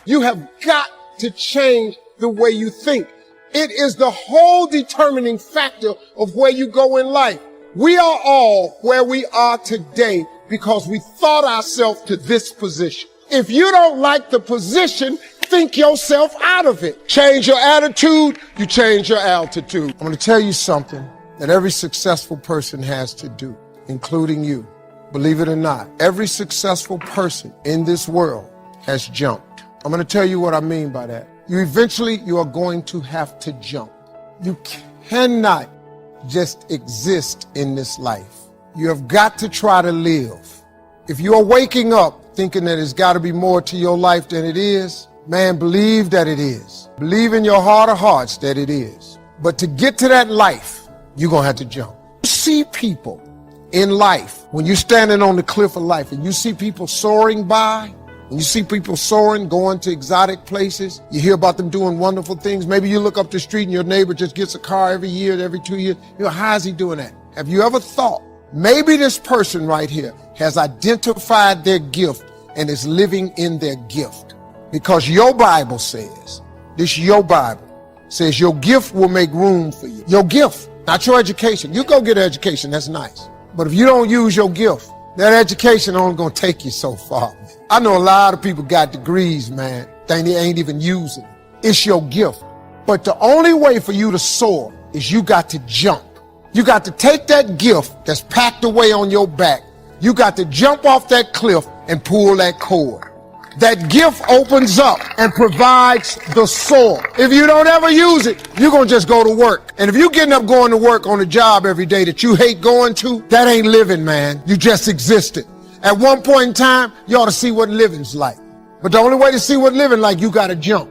You have got to change the way you think. It is the whole determining factor of where you go in life. We are all where we are today because we thought ourselves to this position. If you don't like the position, think yourself out of it. Change your attitude, you change your altitude. I'm going to tell you something that every successful person has to do, including you. Believe it or not, every successful person in this world has jumped. I'm going to tell you what I mean by that. You are going to have to jump. You cannot just exist in this life. You have got to try to live. If you are waking up thinking that there's got to be more to your life than it is, man, believe that it is. Believe in your heart of hearts that it is. But to get to that life, you're going to have to jump. You see people in life, when you're standing on the cliff of life and you see people soaring by, when you see people soaring, going to exotic places, you hear about them doing wonderful things. Maybe you look up the street and your neighbor just gets a car every year, every 2 years. You know, how is he doing that? Have you ever thought, maybe this person right here has identified their gift and is living in their gift? Because your Bible says, your Bible says your gift will make room for you. Your gift, not your education. You go get an education, that's nice. But if you don't use your gift, that education only gonna take you so far. I know a lot of people got degrees, man. They ain't even using it. It's your gift. But the only way for you to soar is you got to jump. You got to take that gift that's packed away on your back. You got to jump off that cliff and pull that cord. That gift opens up and provides the soar. If you don't ever use it, you're going to just go to work. And if you're getting up going to work on a job every day that you hate going to, that ain't living, man. You just existed. At one point in time, you ought to see what living's like. But the only way to see what living like, you got to jump.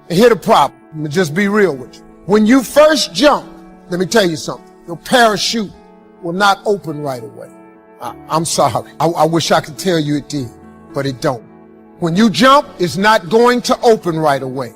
And here's the problem. Let me just be real with you. When you first jump, let me tell you something. Your parachute will not open right away. I'm sorry. I wish I could tell you it did, but it don't. When you jump, it's not going to open right away.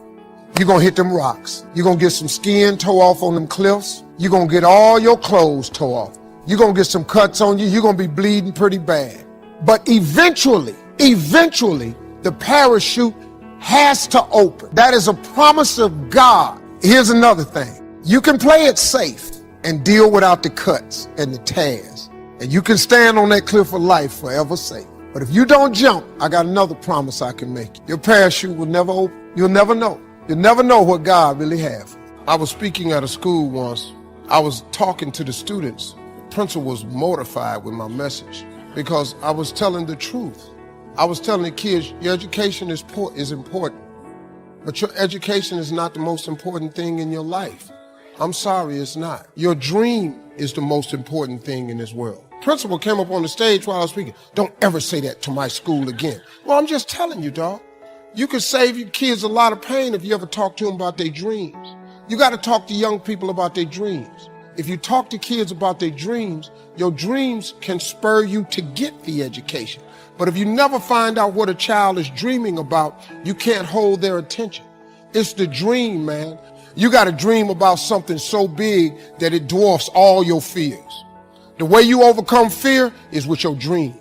You're going to hit them rocks. You're going to get some skin tore off on them cliffs. You're going to get all your clothes tore off. You're going to get some cuts on you. You're going to be bleeding pretty bad. But eventually, the parachute has to open. That is a promise of God. Here's another thing. You can play it safe and deal without the cuts and the tears. And you can stand on that cliff of life forever safe. But if you don't jump, I got another promise I can make you. Your parachute will never open. You'll never know. You'll never know what God really has. I was speaking at a school once. I was talking to the students. The principal was mortified with my message because I was telling the truth. I was telling the kids, your education is important, but your education is not the most important thing in your life. I'm sorry, it's not. Your dream is the most important thing in this world. Principal came up on the stage while I was speaking. Don't ever say that to my school again. Well, I'm just telling you, dog. You could save your kids a lot of pain if you ever talk to them about their dreams. You got to talk to young people about their dreams. If you talk to kids about their dreams, your dreams can spur you to get the education. But if you never find out what a child is dreaming about, you can't hold their attention. It's the dream, man. You got to dream about something so big that it dwarfs all your fears. The way you overcome fear is with your dream.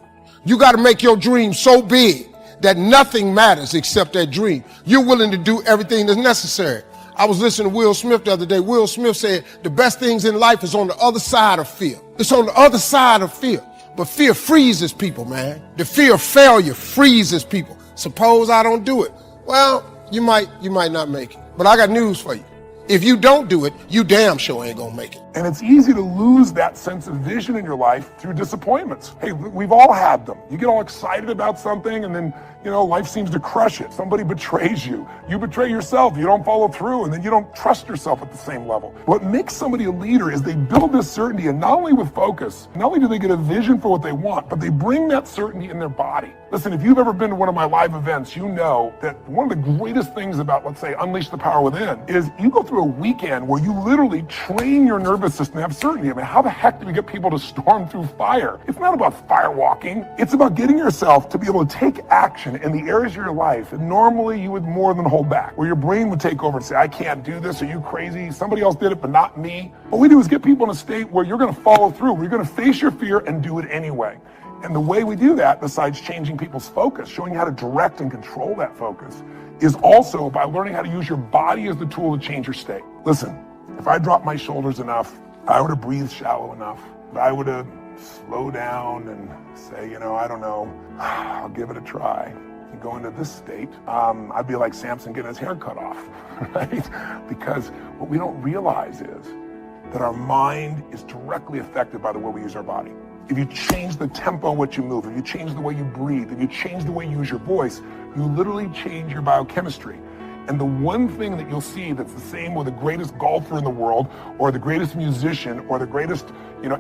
You got to make your dream so big that nothing matters except that dream. You're willing to do everything that's necessary. I was listening to Will Smith the other day. Will Smith said the best things in life is on the other side of fear. It's on the other side of fear. But fear freezes people, man. The fear of failure freezes people. Suppose I don't do it. Well, you might not make it. But I got news for you. If you don't do it, you damn sure ain't gonna make it. And it's easy to lose that sense of vision in your life through disappointments. Hey, we've all had them. You get all excited about something and then, life seems to crush it. Somebody betrays you. You betray yourself. You don't follow through and then you don't trust yourself at the same level. What makes somebody a leader is they build this certainty, and not only with focus, not only do they get a vision for what they want, but they bring that certainty in their body. Listen, if you've ever been to one of my live events, you know that one of the greatest things about, let's say, Unleash the Power Within is you go through a weekend where you literally train your nervous system to have certainty. I mean, how the heck do we get people to storm through fire? It's not about firewalking. It's about getting yourself to be able to take action in the areas of your life that normally you would more than hold back, where your brain would take over and say, I can't do this. Are you crazy? Somebody else did it, but not me. What we do is get people in a state where you're going to follow through, where you're going to face your fear and do it anyway. And the way we do that, besides changing people's focus, showing you how to direct and control that focus, is also by learning how to use your body as the tool to change your state. Listen, if I drop my shoulders enough, if I were to breathe shallow enough, if I were to slow down and say, I don't know, I'll give it a try, and go into this state, I'd be like Samson getting his hair cut off, right? Because what we don't realize is that our mind is directly affected by the way we use our body. If you change the tempo in which you move, if you change the way you breathe, if you change the way you use your voice, you literally change your biochemistry. And the one thing that you'll see that's the same with the greatest golfer in the world, or the greatest musician, or the greatest,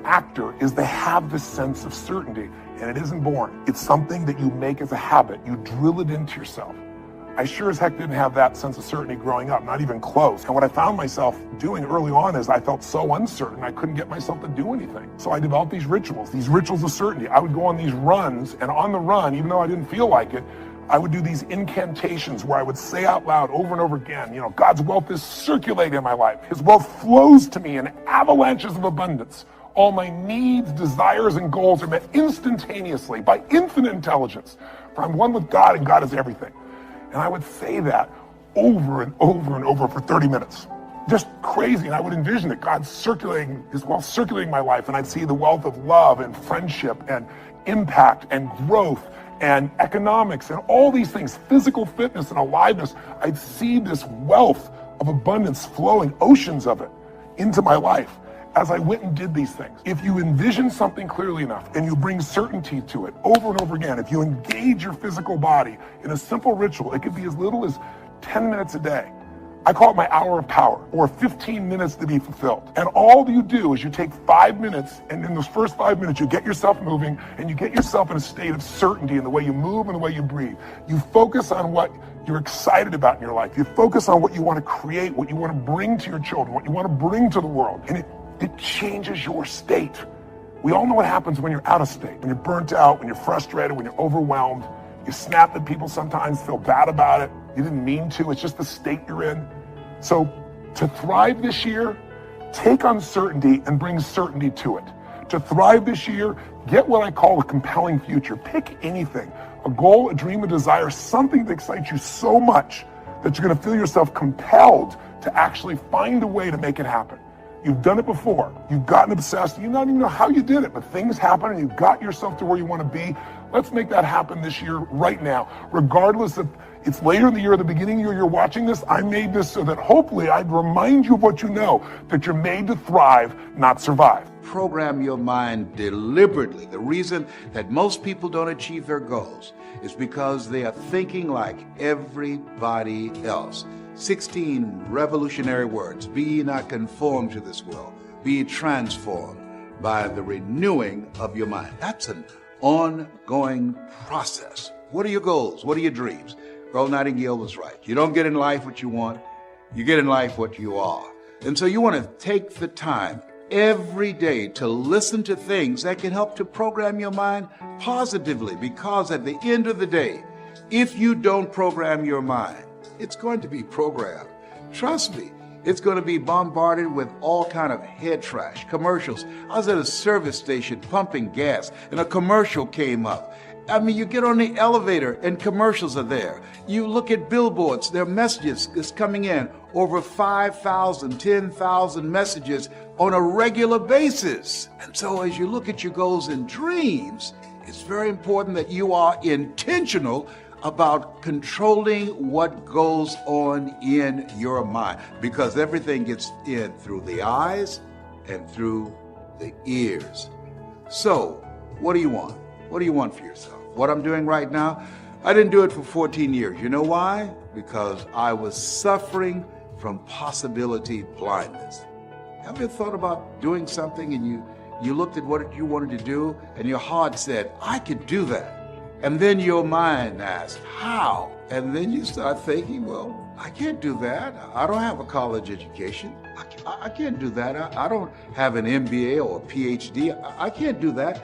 actor, is they have this sense of certainty. And it isn't born. It's something that you make as a habit. You drill it into yourself. I sure as heck didn't have that sense of certainty growing up, not even close. And what I found myself doing early on is I felt so uncertain, I couldn't get myself to do anything. So I developed these rituals of certainty. I would go on these runs, and on the run, even though I didn't feel like it, I would do these incantations where I would say out loud over and over again, God's wealth is circulating in my life. His wealth flows to me in avalanches of abundance. All my needs, desires, and goals are met instantaneously by infinite intelligence. For I'm one with God, and God is everything. And I would say that over and over and over for 30 minutes. Just crazy. And I would envision that God's circulating, his wealth circulating my life, and I'd see the wealth of love and friendship and impact and growth and economics and all these things, physical fitness and aliveness. I'd see this wealth of abundance flowing, oceans of it, into my life as I went and did these things. If you envision something clearly enough and you bring certainty to it over and over again, if you engage your physical body in a simple ritual, it could be as little as 10 minutes a day. I call it my hour of power, or 15 minutes to be fulfilled. And all you do is you take 5 minutes, and in those first 5 minutes, you get yourself moving, and you get yourself in a state of certainty in the way you move and the way you breathe. You focus on what you're excited about in your life. You focus on what you want to create, what you want to bring to your children, what you want to bring to the world. And it changes your state. We all know what happens when you're out of state, when you're burnt out, when you're frustrated, when you're overwhelmed. You snap at people sometimes, feel bad about it. You didn't mean to. It's just the state you're in. So to thrive this year, take uncertainty and bring certainty to it. To thrive this year, get what I call a compelling future. Pick anything, a goal, a dream, a desire, something that excites you so much that you're going to feel yourself compelled to actually find a way to make it happen. You've done it before. You've gotten obsessed. You don't even know how you did it, but things happen and you got yourself to where you want to be. Let's make that happen this year, right now. Regardless if it's later in the year, or the beginning of the year you're watching this, I made this so that hopefully I'd remind you of what you know, that you're made to thrive, not survive. Program your mind deliberately. The reason that most people don't achieve their goals is because they are thinking like everybody else. 16 revolutionary words. Be ye not conformed to this world. Be ye transformed by the renewing of your mind. That's an ongoing process. What are your goals? What are your dreams? Earl Nightingale was right. You don't get in life what you want. You get in life what you are. And so you want to take the time every day to listen to things that can help to program your mind positively, because at the end of the day, if you don't program your mind, it's going to be programmed. Trust me, it's going to be bombarded with all kind of head trash, commercials. I was at a service station pumping gas and a commercial came up. I mean, you get on the elevator and commercials are there. You look at billboards, there are messages that's coming in, over 5,000, 10,000 messages on a regular basis. And so as you look at your goals and dreams, it's very important that you are intentional about controlling what goes on in your mind, because everything gets in through the eyes and through the ears. So, what do you want? What do you want for yourself? What I'm doing right now, I didn't do it for 14 years. You know why? Because I was suffering from possibility blindness. Have you thought about doing something and you looked at what you wanted to do and your heart said, I could do that. And then your mind asked, how? And then you start thinking, well, I can't do that. I don't have a college education. I can't do that. I don't have an MBA or a PhD. I can't do that.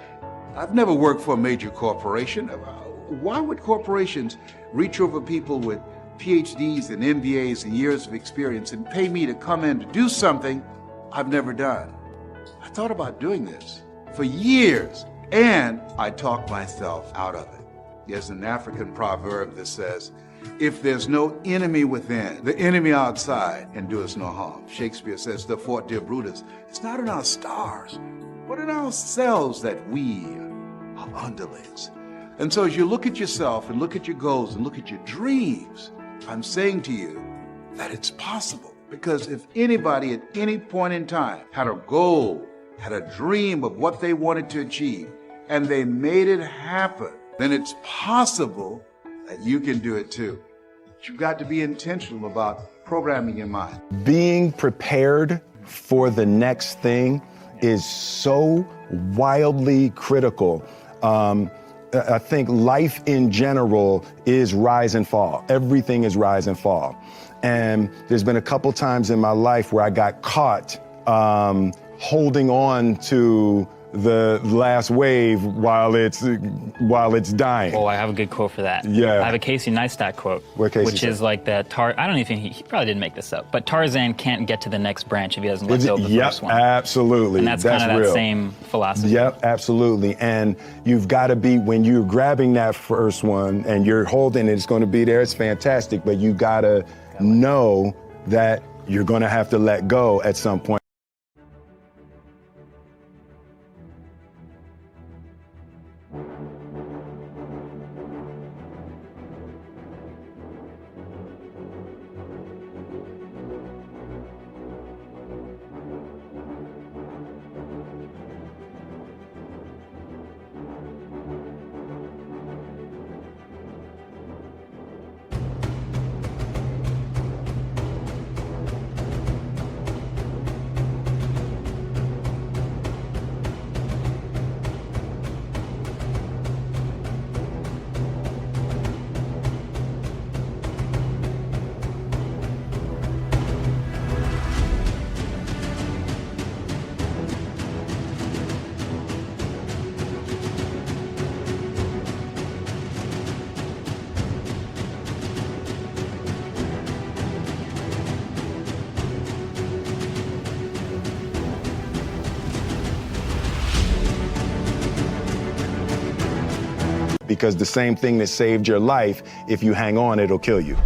I've never worked for a major corporation. Why would corporations reach over people with PhDs and MBAs and years of experience and pay me to come in to do something I've never done? I thought about doing this for years, and I talked myself out of it. There's an African proverb that says, if there's no enemy within, the enemy outside can do us no harm. Shakespeare says, therefore, dear Brutus, it's not in our stars, but in ourselves that we are underlings. And so as you look at yourself and look at your goals and look at your dreams, I'm saying to you that it's possible. Because if anybody at any point in time had a goal, had a dream of what they wanted to achieve, and they made it happen, then it's possible that you can do it too. But you've got to be intentional about programming your mind. Being prepared for the next thing is so wildly critical. I think life in general is rise and fall. Everything is rise and fall. And there's been a couple times in my life where I got caught holding on to the last wave while it's dying. Oh, I have a good quote for that. Yeah. I have a Casey Neistat quote. What Casey which said? is like that I don't even think he probably didn't make this up, but Tarzan can't get to the next branch if he doesn't let go of the first one. Absolutely. And that's kind of that real. same philosophy. Yep, absolutely. And you've got to be, when you're grabbing that first one and you're holding it, it's going to be there, it's fantastic, but you got to know that you're going to have to let go at some point. Because the same thing that saved your life, if you hang on, it'll kill you.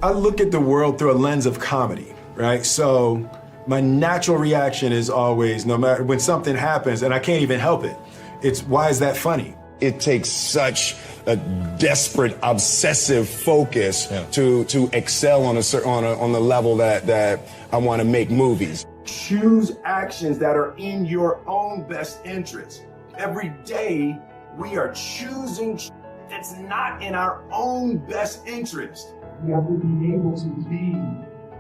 I look at the world through a lens of comedy, right? So my natural reaction is always, no matter when something happens and I can't even help it, it's why is that funny? It takes such a desperate, obsessive focus to excel on the level that I want to make movies. Choose actions that are in your own best interest. Every day, we are choosing that's not in our own best interest. You have to be able to be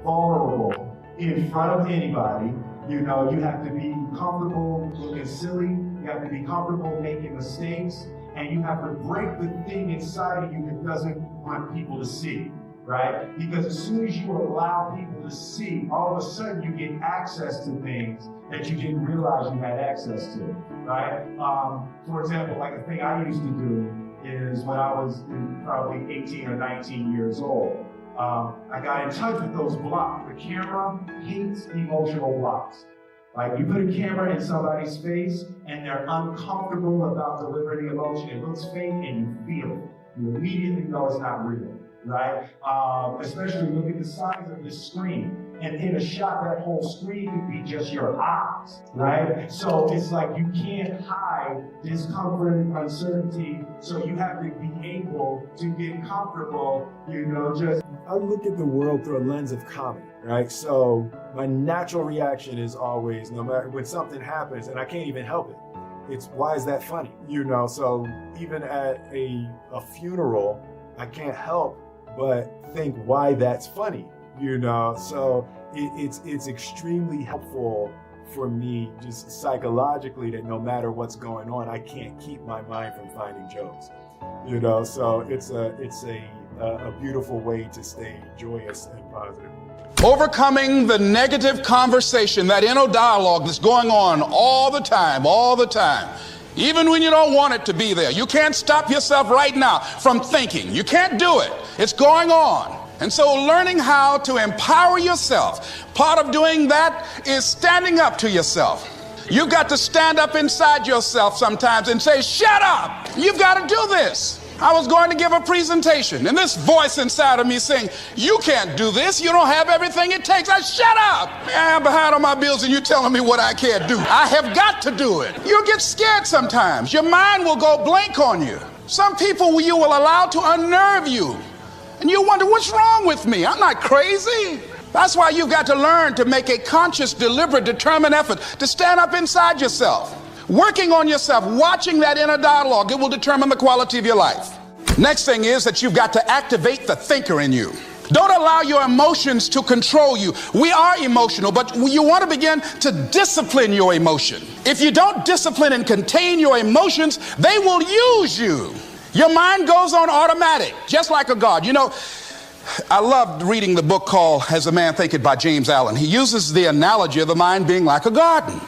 vulnerable in front of anybody. You know, you have to be comfortable looking silly. You have to be comfortable making mistakes. And you have to break the thing inside of you that doesn't want people to see, right? Because as soon as you allow people to see, all of a sudden you get access to things that you didn't realize you had access to, right? For example, like a thing I used to do is when I was probably 18 or 19 years old, I got in touch with those blocks. The camera hates emotional blocks. Like you put a camera in somebody's face and they're uncomfortable about delivering the emotion. It looks fake and you feel it. You immediately know it's not real, right? Especially look at the size of this screen. And in a shot, that whole screen could be just your eyes, right? So it's like you can't hide discomfort and uncertainty. So you have to be able to get comfortable, you know, just. I look at the world through a lens of comedy, right? So my natural reaction is always, no matter when something happens and I can't even help it, it's why is that funny? You know, so even at a funeral, I can't help but think why that's funny. You know, so it's extremely helpful for me just psychologically that no matter what's going on, I can't keep my mind from finding jokes. You know, so it's a beautiful way to stay joyous and positive. Overcoming the negative conversation, that inner dialogue that's going on all the time, even when you don't want it to be there. You can't stop yourself right now from thinking. You can't do it. It's going on. And so learning how to empower yourself, part of doing that is standing up to yourself. You've got to stand up inside yourself sometimes and say, shut up. You've got to do this. I was going to give a presentation, and this voice inside of me saying, you can't do this. You don't have everything it takes. I shut up. I'm behind on my bills, and you're telling me what I can't do. I have got to do it. You'll get scared sometimes. Your mind will go blank on you. Some people you will allow to unnerve you, and you wonder, what's wrong with me? I'm not crazy. That's why you've got to learn to make a conscious, deliberate, determined effort to stand up inside yourself. Working on yourself, watching that inner dialogue, it will determine the quality of your life. Next thing is that you've got to activate the thinker in you. Don't allow your emotions to control you. We are emotional, but you want to begin to discipline your emotion. If you don't discipline and contain your emotions, they will use you. Your mind goes on automatic, just like a garden. You know, I loved reading the book called As a Man Thinketh by James Allen. He uses the analogy of the mind being like a garden.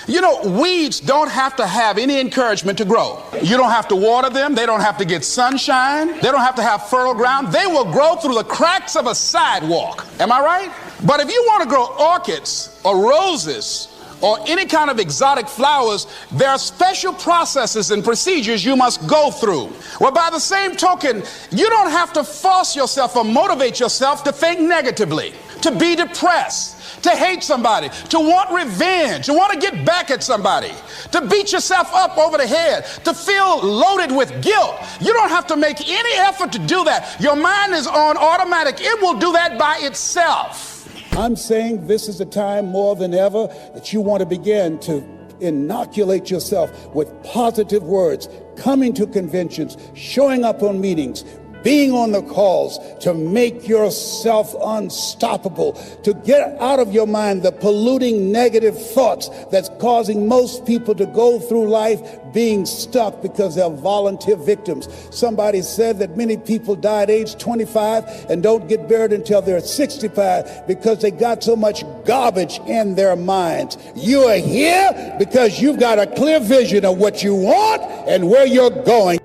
You know, weeds don't have to have any encouragement to grow. You don't have to water them. They don't have to get sunshine. They don't have to have fertile ground. They will grow through the cracks of a sidewalk. Am I right? But if you want to grow orchids or roses or any kind of exotic flowers, there are special processes and procedures you must go through. Well, by the same token, you don't have to force yourself or motivate yourself to think negatively, to be depressed, to hate somebody, to want revenge, to want to get back at somebody, to beat yourself up over the head, to feel loaded with guilt. You don't have to make any effort to do that. Your mind is on automatic. It will do that by itself. I'm saying this is a time more than ever that you want to begin to inoculate yourself with positive words, coming to conventions, showing up on meetings, being on the calls, to make yourself unstoppable, to get out of your mind the polluting negative thoughts that's causing most people to go through life being stuck because they're volunteer victims. Somebody said that many people die at age 25 and don't get buried until they're 65 because they got so much garbage in their minds. You are here because you've got a clear vision of what you want and where you're going.